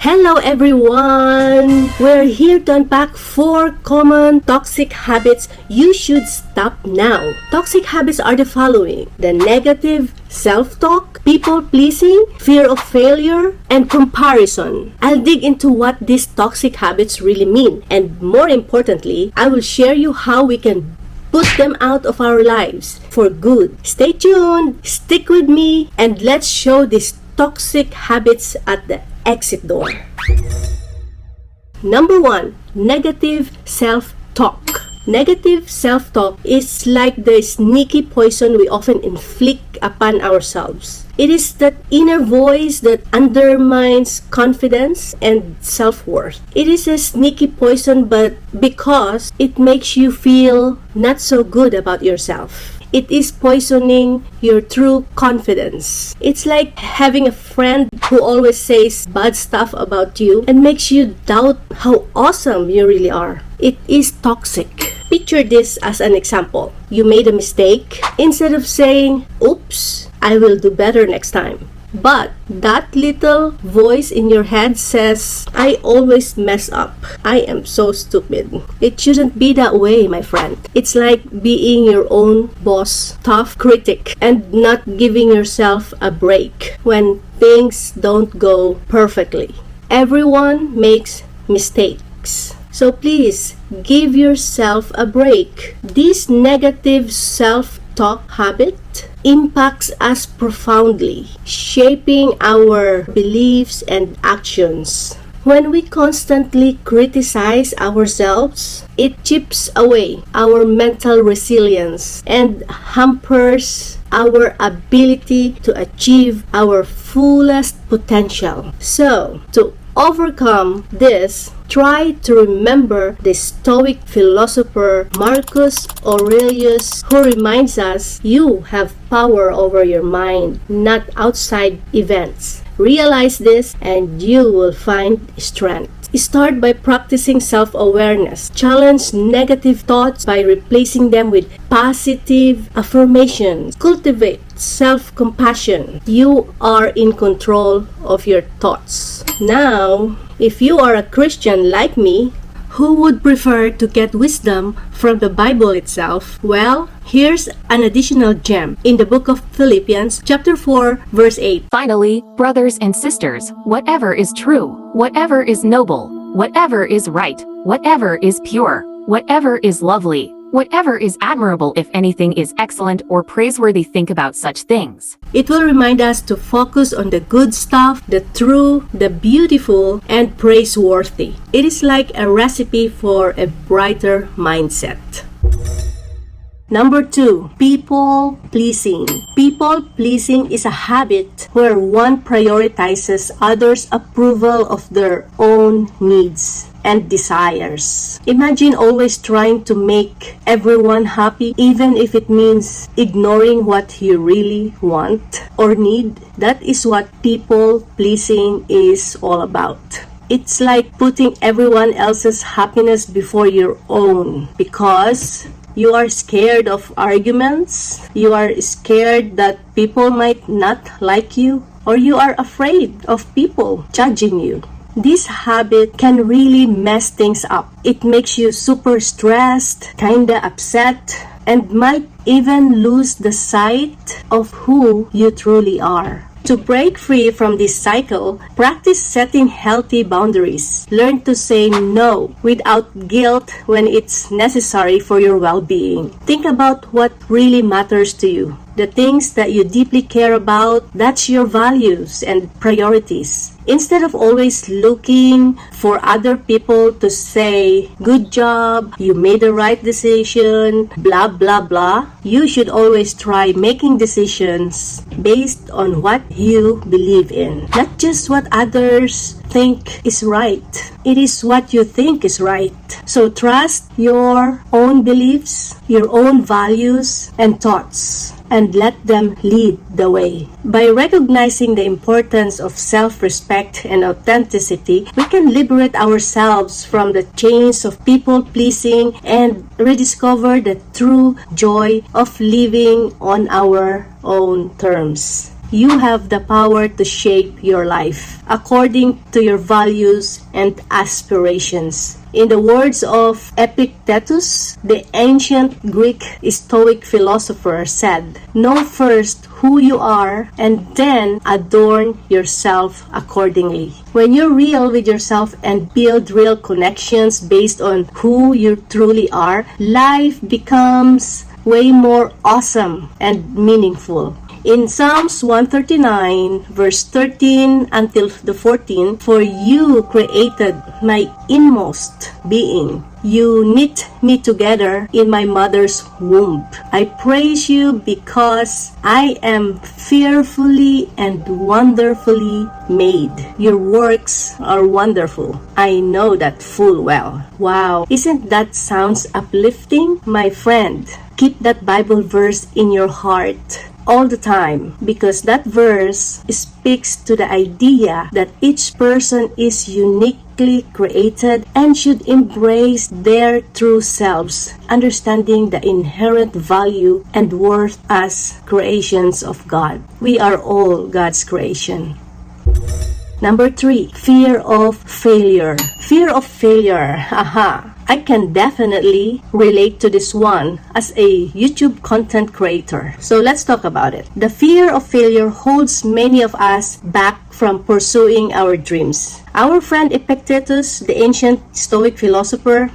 Hello everyone! We're here to unpack 4 common toxic habits you should stop now. Toxic habits are the following: the negative self-talk, people-pleasing, fear of failure, and comparison. I'll dig into what these toxic habits really mean, and more importantly, I will share you how we can put them out of our lives for good. Stay tuned, stick with me, and let's show these toxic habits at the exit door. Number 1, negative self-talk. Negative self-talk is like the sneaky poison we often inflict upon ourselves. It is that inner voice that undermines confidence and self-worth. It is a sneaky poison, but because it makes you feel not so good about yourself. It is poisoning your true confidence. It's like having a friend who always says bad stuff about you and makes you doubt how awesome you really are. It is toxic. Picture this as an example. You made a mistake. Instead of saying, "Oops, I will do better next time." But that little voice in your head says, "I always mess up. I am so stupid." It shouldn't be that way, my friend. It's like being your own boss, tough critic, and not giving yourself a break when things don't go perfectly. Everyone makes mistakes. So please, give yourself a break. This negative self-talk habit impacts us profoundly, shaping our beliefs and actions. When we constantly criticize ourselves, it chips away our mental resilience and hampers our ability to achieve our fullest potential. So, to overcome this, try to remember the Stoic philosopher Marcus Aurelius, who reminds us you have power over your mind, not outside events. Realize this and you will find strength. Start by practicing self-awareness. Challenge negative thoughts by replacing them with positive affirmations. Cultivate self-compassion. You are in control of your thoughts. Now, if you are a Christian like me, who would prefer to get wisdom from the Bible itself? Well, here's an additional gem in the book of Philippians, chapter 4, verse 8. Finally, brothers and sisters, whatever is true, whatever is noble, whatever is right, whatever is pure, whatever is lovely, whatever is admirable, if anything is excellent or praiseworthy, think about such things. It will remind us to focus on the good stuff, the true, the beautiful, and praiseworthy. It is like a recipe for a brighter mindset. Number 2, people-pleasing. People-pleasing is a habit where one prioritizes others' approval of their own needs and desires. Imagine always trying to make everyone happy, even if it means ignoring what you really want or need. That is what people-pleasing is all about. It's like putting everyone else's happiness before your own because you are scared of arguments, you are scared that people might not like you, or you are afraid of people judging you. This habit can really mess things up. It makes you super stressed, kinda upset, and might even lose the sight of who you truly are. To break free from this cycle, practice setting healthy boundaries. Learn to say no without guilt when it's necessary for your well-being. Think about what really matters to you. The things that you deeply care about, that's your values and priorities. Instead of always looking for other people to say, "Good job, you made the right decision," blah, blah, blah, you should always try making decisions based on what you believe in. Not just what others think is right. It is what you think is right. So trust your own beliefs, your own values and thoughts, and let them lead the way. By recognizing the importance of self-respect and authenticity, we can liberate ourselves from the chains of people-pleasing and rediscover the true joy of living on our own terms. You have the power to shape your life according to your values and aspirations. In the words of Epictetus, the ancient Greek Stoic philosopher said, "Know first who you are and then adorn yourself accordingly." When you're real with yourself and build real connections based on who you truly are, life becomes way more awesome and meaningful. In Psalms 139, verse 13 until the 14, "For you created my inmost being. You knit me together in my mother's womb. I praise you because I am fearfully and wonderfully made. Your works are wonderful. I know that full well." Wow, isn't that sounds uplifting? My friend, keep that Bible verse in your heart all the time, because that verse speaks to the idea that each person is uniquely created and should embrace their true selves, understanding the inherent value and worth as creations of God. We are all God's creation. Number 3, fear of failure. Fear of failure. Aha. I can definitely relate to this one as a YouTube content creator. So let's talk about it. The fear of failure holds many of us back from pursuing our dreams. Our friend Epictetus, the ancient Stoic philosopher,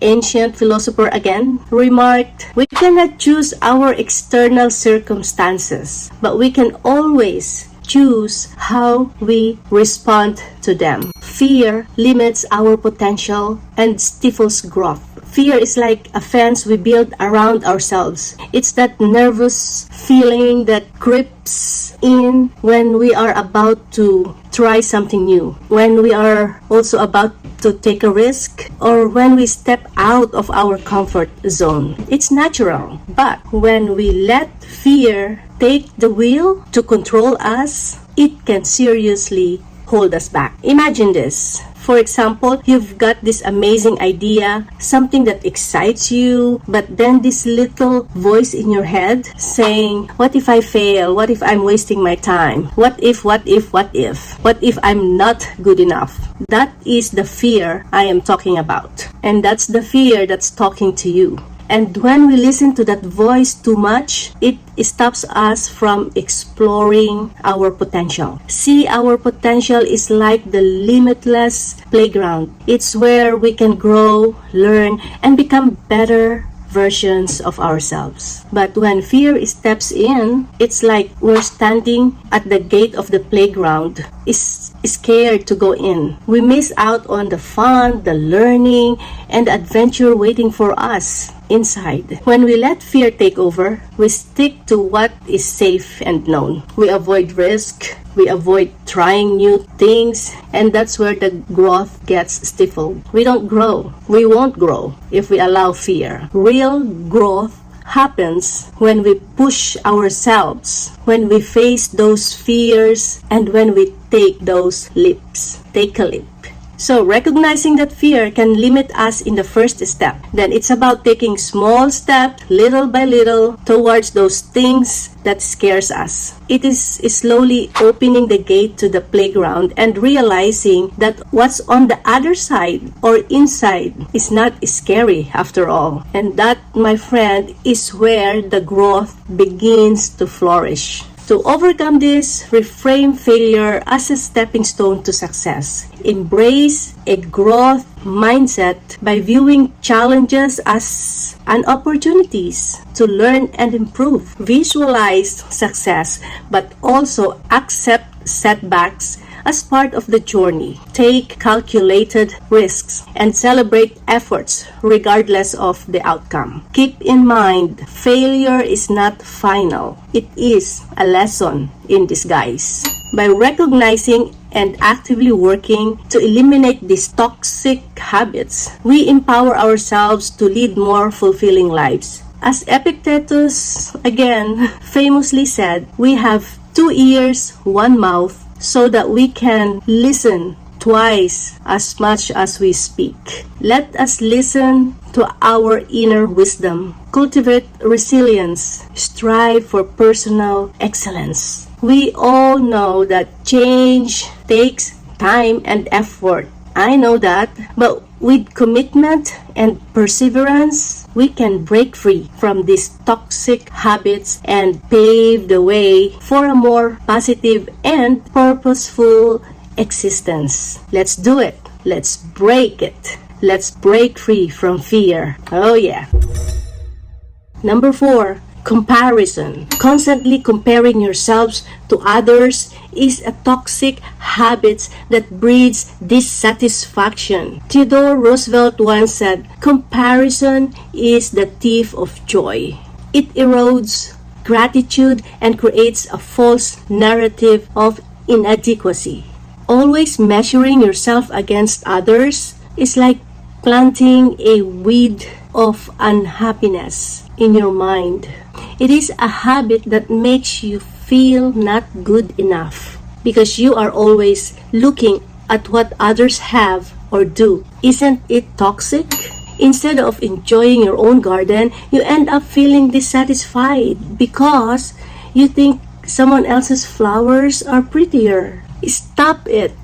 ancient philosopher again, remarked, "We cannot choose our external circumstances, but we can always choose how we respond to them." Fear limits our potential and stifles growth. Fear is like a fence we build around ourselves. It's that nervous feeling that creeps in when we are about to try something new, when we are also about to take a risk, or when we step out of our comfort zone. It's natural, but when we let fear take the wheel to control us, it can seriously hold us back. Imagine this. For example, you've got this amazing idea, something that excites you, but then this little voice in your head saying, "What if I fail? What if I'm wasting my time? What if? What if I'm not good enough?" That is the fear I am talking about. And that's the fear that's talking to you. And when we listen to that voice too much, it stops us from exploring our potential. See, our potential is like the limitless playground. It's where we can grow, learn, and become better versions of ourselves. But when fear steps in, it's like we're standing at the gate of the playground, is scared to go in. We miss out on the fun, the learning, and the adventure waiting for us inside. When we let fear take over, we stick to what is safe and known. We avoid risk, we avoid trying new things, and that's where the growth gets stifled. We don't grow. We won't grow if we allow fear. Real growth happens when we push ourselves, when we face those fears, and when we take those leaps. Take a leap. So recognizing that fear can limit us in the first step. Then it's about taking small steps, little by little, towards those things that scares us. It is slowly opening the gate to the playground and realizing that what's on the other side or inside is not scary after all. And that, my friend, is where the growth begins to flourish. To overcome this, reframe failure as a stepping stone to success. Embrace a growth mindset by viewing challenges as an opportunities to learn and improve. Visualize success, but also accept setbacks as part of the journey. Take calculated risks and celebrate efforts regardless of the outcome. Keep in mind, failure is not final. It is a lesson in disguise. By recognizing and actively working to eliminate these toxic habits, we empower ourselves to lead more fulfilling lives. As Epictetus, again, famously said, we have 2 ears, 1 mouth, so that we can listen twice as much as we speak. Let us listen to our inner wisdom. Cultivate resilience. Strive for personal excellence. We all know that change takes time and effort. I know that, but with commitment and perseverance, we can break free from these toxic habits and pave the way for a more positive and purposeful existence. Let's do it. Let's break it. Let's break free from fear. Oh yeah. Number 4, comparison. Constantly comparing yourselves to others is a toxic habit that breeds dissatisfaction. Theodore Roosevelt once said, "Comparison is the thief of joy." It erodes gratitude and creates a false narrative of inadequacy. Always measuring yourself against others is like planting a weed of unhappiness in your mind. It is a habit that makes you feel not good enough because you are always looking at what others have or do. Isn't it toxic? Instead of enjoying your own garden, you end up feeling dissatisfied because you think someone else's flowers are prettier. Stop it.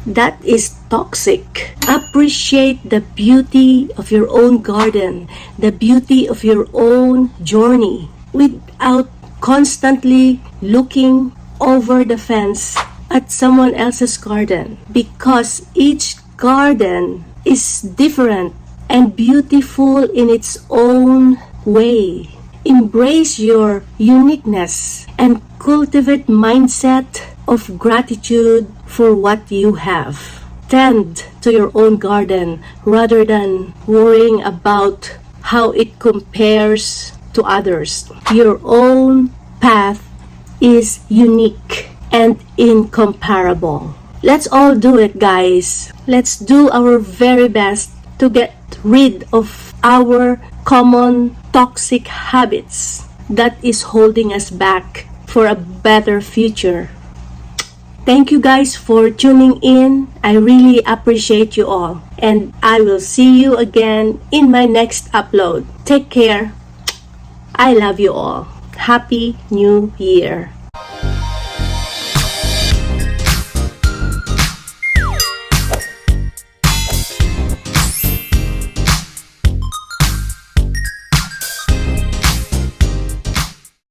That is toxic. Appreciate the beauty of your own garden, the beauty of your own journey, without constantly looking over the fence at someone else's garden, because each garden is different and beautiful in its own way. Embrace your uniqueness and cultivate mindset of gratitude for what you have. Tend to your own garden rather than worrying about how it compares to others. Your own path is unique and incomparable. Let's all do it, guys. Let's do our very best to get rid of our common toxic habits that is holding us back for a better future. Thank you guys for tuning in. I really appreciate you all. And I will see you again in my next upload. Take care. I love you all. Happy New Year.